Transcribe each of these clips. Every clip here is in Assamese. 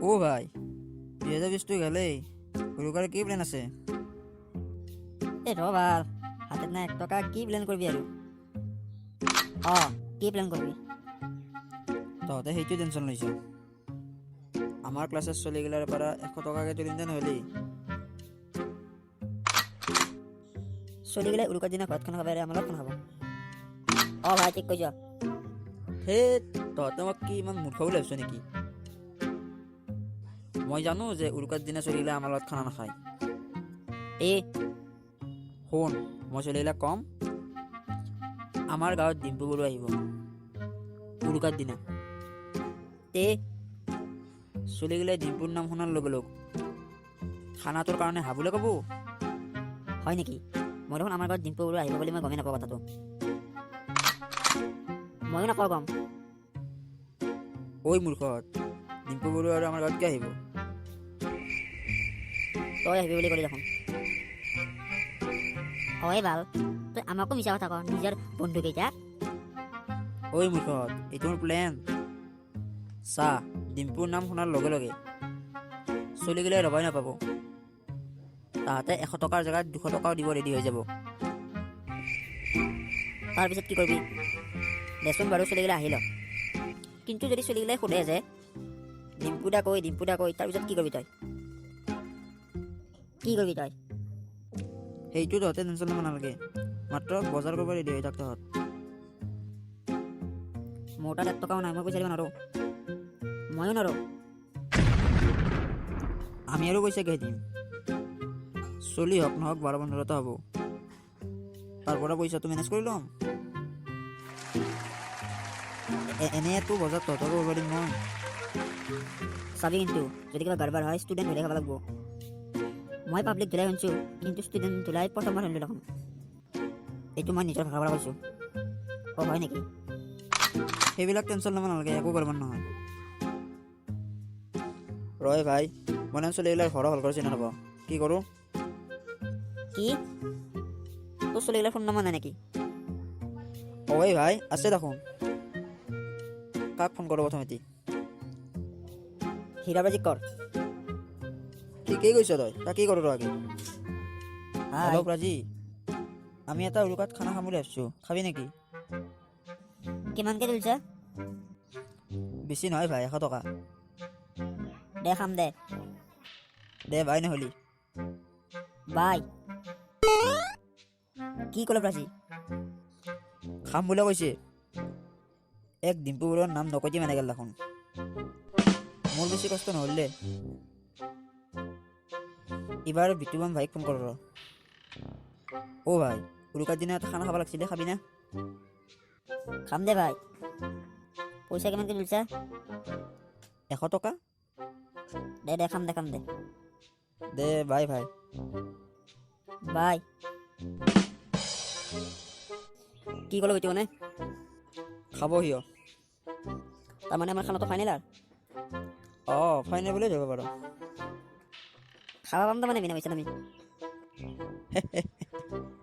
অ' ভাই 2020 গ'লেই উৰুকাৰ কি প্লেন আছে? এই ৰ ভাল হাতত নাই 1 টকা কি প্লেন কৰিবি আৰু কি প্লেন কৰিবি তহঁতে সেইটো টেনশ্যন লৈছ। আমাৰ ক্লাছৰ চলিগিলাৰ পৰা 100 টকাকে তুলিম দে নহ'লি। চলি গ'লে উৰুকাৰ দিনা ভাত খানা খাব আমাৰ লগত খাব ভাই ঠিক কৈছ। সেই তহঁতে মোক কি ইমান মূৰ্খ বুলি ভাবিছ নেকি? মই জানো যে উৰুকাৰ দিনা চলিগিলা আমাৰ লগত খানা নাখায়। এই শুন, মই চলিগিলা কম আমাৰ গাঁৱত ডিম্পু বৰুৱা আহিব উৰুকাৰ দিনা। তে চলিগিলাই ডিম্পুৰ নাম শুনাৰ লগে লগ খানাটোৰ কাৰণে হাবুলে ক'ব। হয় নেকি? মই দেখোন আমাৰ ঘৰত ডিম্পু বৰুৱা আহিব বুলি মই গমেই নাপাওঁ কথাটো। ময়ো নাপাওঁ গম। ঐ মূৰ্খহঁত, ডিম্পু বৰুৱা আৰু আমাৰ গাঁৱত কিয় আহিব? তই আহিবি বুলি ক'লি দেখোন। হয় ভাল, তই আমাকো মিছা কথা ক নিজৰ বন্ধুকেইটাক। ঐ মূৰ্খহঁত, এইটো মোৰ প্লেন। চা, ডিম্পুৰ নাম শুনাৰ লগে লগে চলিগিলাই ৰবাই নাপাব। তাহাঁতে 100 টকাৰ জেগাত 200 টকাও দিব ৰেডি হৈ যাব। তাৰপিছত কি কৰিবি? দেচোন বাৰু চলিগিলা আহিল, কিন্তু যদি চলিগিলাই সোধে যে ডিম্পু দা কৈ তাৰপিছত কি কৰিবি তই? সেইটো তহঁতে টেনশ্যন ল'ব নালাগে, মাত্ৰ বজাৰ কৰিব ৰেডি হৈ থাক তহঁত। মোৰ তাত 1 টকাও নাই, মই পইচা দিব নোৱাৰোঁ। ময়ো নোৱাৰোঁ। আমি আৰু পইচাকে দিম। চলি হওক নহওক 12-15টা হ'ব, তাৰ পৰা পইচাটো মেনেজ কৰি ল'ম। এনেতো বজাৰ তহঁতকো কৰিব দিম মই। চাবি কিন্তু যদি কিবা গাড়বাৰ হয় ষ্টুডেণ্ট ধুলাই খাব লাগিব। মই পাব্লিক ধুলাই শুনিছোঁ, কিন্তু ষ্টুডেণ্ট ধুলাই প্ৰথমবাৰ শুনিলোঁ দেখোন। এইটো মই নিজৰ ভাষাৰ পৰা কৈছোঁ। হয় নেকি? সেইবিলাক টেনশ্যন ল'ব নালাগে, একো কৰিব নহয়। ৰয় ভাই, মই নাম চলিগিলাৰ ঘৰৰ হল কৰি চিনি নাপাওঁ, কি কৰোঁ? কি তোৰ চলিগিলাৰ ফোন নম্বৰ নাই নেকি? ঐ ভাই আছে দেখোন। কাক ফোন কৰোঁ প্ৰথমতে? হীৰাবাজিক কৰ। ঠিকেই কৈছ তই, তাক কি কৰোঁ আগে? হাই হেল্ল' প্ৰাজী, আমি এটা উৰুকাত খানা খাম বুলি ভাবিছোঁ, খাবি নেকি? কিমানকে তুলিছা? বেছি নহয় ভাই, 100 টকা। দে খাম দে। দে ভাই নহ'লি। বাই। কি ক'লে প্ৰাচী? খাম বুলি কৈছে। এক ডিম্পু বৰুৱাৰ নাম নকতি মানে গেল দেখোন। মোৰ বেছি কষ্ট নহ'ল দে। এইবাৰ বিতুপন ভাইক ফোন কৰ। অ' ভাই, উৰুকাৰ দিনা এটা খানা খাব লাগিছিলে, খাবি না? খাম দে ভাই। পইচা কিমানকে তুলিছা? 100 টকা। দে খাম দে। দে বাই ভাই। বাই। কি ক'লো এইটো মানে? খাব সিও। তাৰমানে আমাৰ খানাটো ফাইনেল আৰু? ফাইনেল বুলিয়ে ধৰিব পাৰ। খাবা পাম তাৰমানে বিনা পইচাত আমি?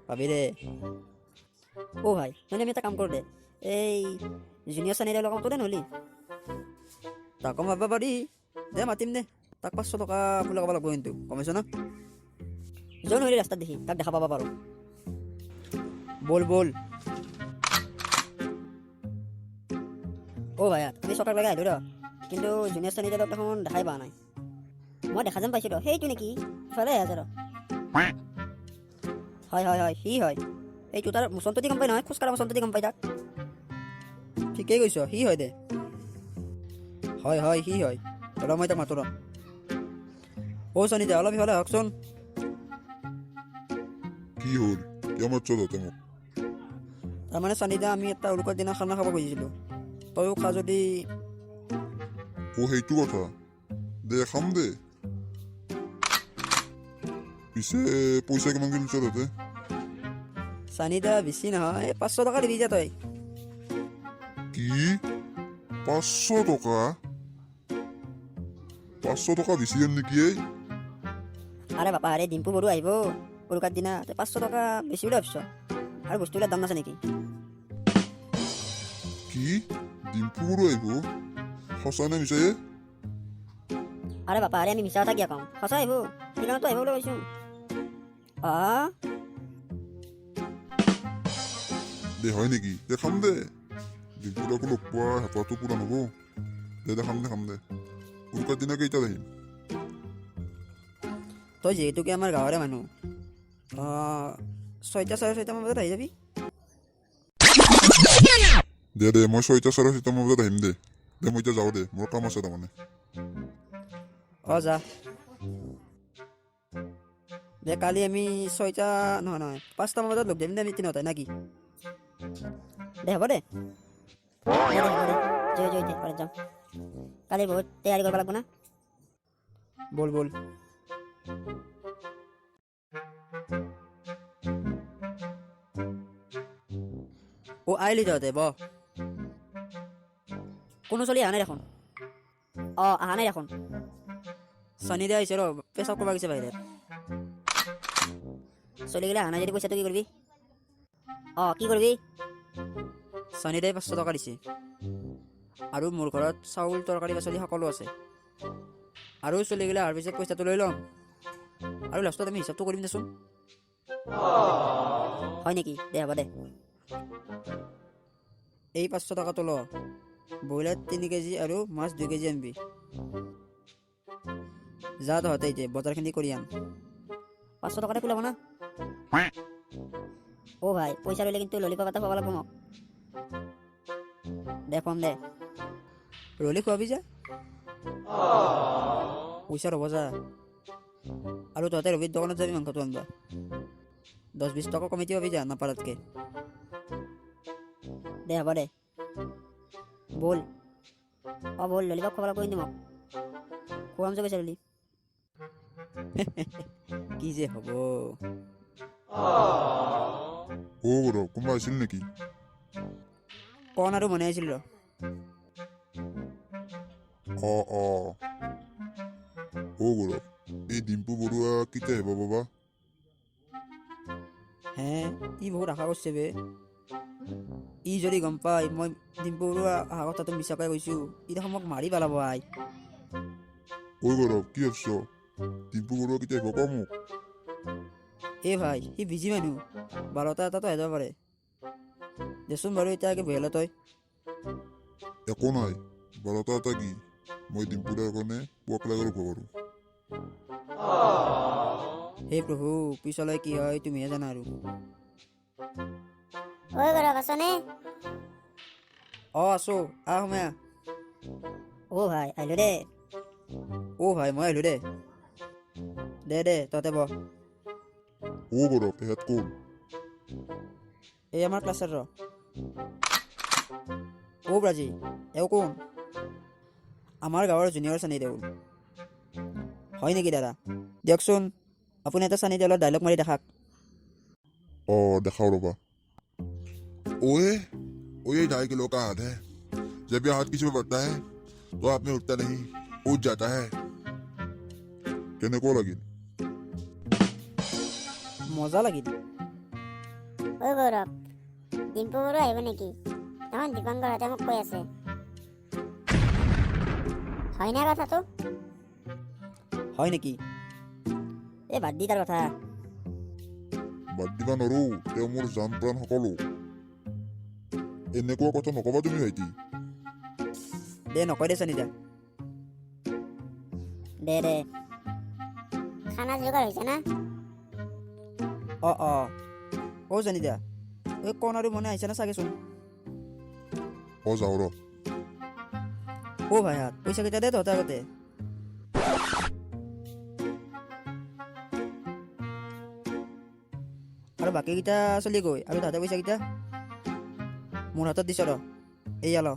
পাবি দে। ভাই, নহ'লে আমি এটা কাম কৰোঁ দে, এই জুনিয়ৰ চানিৰ লগত মাতো দে নহ'লি। তাকো মাতিব পাৰি, দে মাতিম দে। তাক 500 টকা বুলি ক'ব লাগিব, কিন্তু কমাইছ না? যোৱা নহ'লি ৰাস্তাত দেখি, তাক দেখা পাব পাৰোঁ। বল। ভাই আমি চকাৰ লাগে আহিলোঁ ৰ, কিন্তু জুনিয়ৰ চানিৰ দেখোন দেখাই পোৱা নাই। মই দেখা যেন পাইছোঁ ৰ, সেইটো নেকি? ইফালে আছে ৰ। হয়, সি হয়। এইটো তাৰ মুচনটো দি গম পাই নহয়, খোজকাঢ়া মুচনটো দি গম পাই তাক। ঠিকেই কৈছ, সি হয় দে। হয়, সি হয়। ৰ মই তাক মাতো ৰ। চানিদা অলপ ইফালে আহকচোন। কি হ'ল? কিয় মাতছ তহঁতে মোক? তাৰমানে চানিদা, আমি এটা উৰুকাৰ দিনা খানা খাব খুজিছিলোঁ, তয়ো খা যদি। সেইটো কথা। দে খাম দে। পিছে পইচা কিমানকে তুলিছ তহঁতে? চানিদা বেছি নহয়, 500 টকা দিবি যা তই। কি? 500 টকা? 500 টকা বেছি যেন নেকি এই? আৰে বাপা, আৰে ডিম্পু বড়ো আহিব উৰুকাৰ দিনা, 500 টকা বেছি বুলি ভাবিছ? আৰু বস্তুবিলাক দাম নাছে নেকি? কি? ডিম্পু বড়ো আহিব? সঁচা নে মিছায়ে? আৰে বাপা আৰে আমি মিছা কথা কিয় ক'ম সঁচা আহিব সেইকাৰণেতো আহিব বুলি কৈছোঁ আহ দে হয় নেকি দে খাম দে ডিম্পুদাকো লগ পোৱা হেঁপাহটো পূৰণ হ'ব দে খাম দে উৰুকাৰ দিনা কেইটাত আহিম তই যিহেতুকে আমাৰ গাঁৱৰে মানুহ 6টা 6:30 মান বজাত আহি যাবি দে মই 6টা 6:30 মান বজাত আহিম দে মই এতিয়া যাওঁ দে মোৰ কাম আছে তাৰমানে যা দে কালি আমি 6টা নহয় 5টা মান বজাত লগ দিম দে আমি 3টাই নাকি দে হ'ব দে জয় জয় দে ঘৰত যাম কালি বহুত তৈয়াৰী কৰিব লাগিব না বল আহিলি তহঁতে কোনো চলি অহা নাই দেখোন অহা নাই দেখোন চানি দে আহিছে ৰ পেচাব কৰিব গৈছে বাহিৰত চলি গ'লে অহা নাই যদি পইচাটো কি কৰিবি কি কৰিবি চানি দাই 500 টকা দিছে আৰু মোৰ ঘৰত চাউল তৰকাৰী পাচলি সকলো আছে আৰু চলি গ'লে অহাৰ পিছত পইচাটো লৈ ল'ম আৰু লাষ্টত আমি হিচাপটো কৰিম দেচোন হয় নেকি দে হ'ব দে এই 500 টকাটো ল ব্ৰইলাৰ 3 কেজি আৰু মাছ 2 কেজি আনবি যা তহঁতে এতিয়া বজাৰখিনি কৰি আন 500 টকাতে কোলাব না ভাই পইচা ল'লে কিন্তু ললিপপ এটা খুৱাব লাগিব মোক দে খুৱাম দে ৰলি খুৱাবি যা পইচা ৰ'ব যা আৰু তহঁতে ৰবিৰ দোকানত যাবি মাংসটো আনবা 10-20 টকা কমিটি পাবি যা নাপাৰাতকৈ দে হ'ব দে বল বল ললিপপ খুৱাব লাগিব কিন্তু মোক খুৱাম যে পইচা ল'লি কি যে হ'ব গৌৰৱ কোনোবা আছিল নেকি কণ আৰু মনে আহিছিল ৰ গৌৰৱ এই ডিম্পু বৰুৱা কেতিয়া আহিব বাবা ই বহুত আশা কৰিছে বে ই যদি গম পাই মই ডিম্পু বৰুৱা অহা কথাটো মিছাকৈ কৈছোঁ ই দেখোন মোক মাৰি পেলাব গৌৰৱ কি ভাবছ ডিম্পু বৰুৱা কেতিয়া আহিব কোৱা মোক ভাই সি বিজি মানুহ 12টা 1টাতো আহি যাব পাৰে দেচোন বাৰু এতিয়া আগে বহিলে তই একো নাই 12টা 1টা কি মই ডিম্পুদাৰ কাৰণে পুৱাক লাগে ৰ'ব পাৰোঁ হে প্ৰভু পিছলৈ কি হয় তুমিহে জানা আৰু আছো সোমাই ভাই আহিলো দে ভাই মই আহিলো দে তহঁতে বহ গৌৰৱ এহেঁত কোন এই আমাৰ ক্লাছৰ ব্ৰাজি কোন আমাৰ গাঁৱৰ জুনিয়ৰ চানি দেউল হয় নেকি দাদা দিয়কচোন আপুনি এটা চানি দেউলৰ ডাইলগ মাৰি দেখাক देखाओ रबा ओए ओए 2.5 किलो का हाथ है जब ये हाथ किसी पे पड़ता है तो आप में उठता नहीं उठ जाता है कहने को लगी মজা লাগিল গৌৰৱ ডিম্পু বৰুৱা আহিব নেকি এখন দীপাংকৰহঁতে মোক কৈ আছে হয় না কথাটো হয় নেকি বাদ দি তাৰ কথা বাদ দিবা নৰো তেওঁ মোৰ জান প্ৰাণ সকলো এনেকুৱা কথা নকবা তুমি ভাইটি দে নকয় দে চানি দা দে খানা যোগাৰ হৈছে না জানি দা কণ আৰু মনে আহিছে না চাগেচোন যাওঁ ৰ ভাই হাত পইচা কেইটা দে তহঁতে আগতে আৰু বাকীকেইটা চলি গৈ আৰু তহঁতে পইচা কেইটা মোৰ হাতত দিছ ৰ এইয়া ল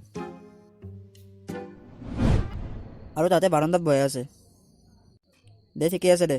আৰু তাতে বাৰান্দাত বহি আছে দে ঠিকে আছে দে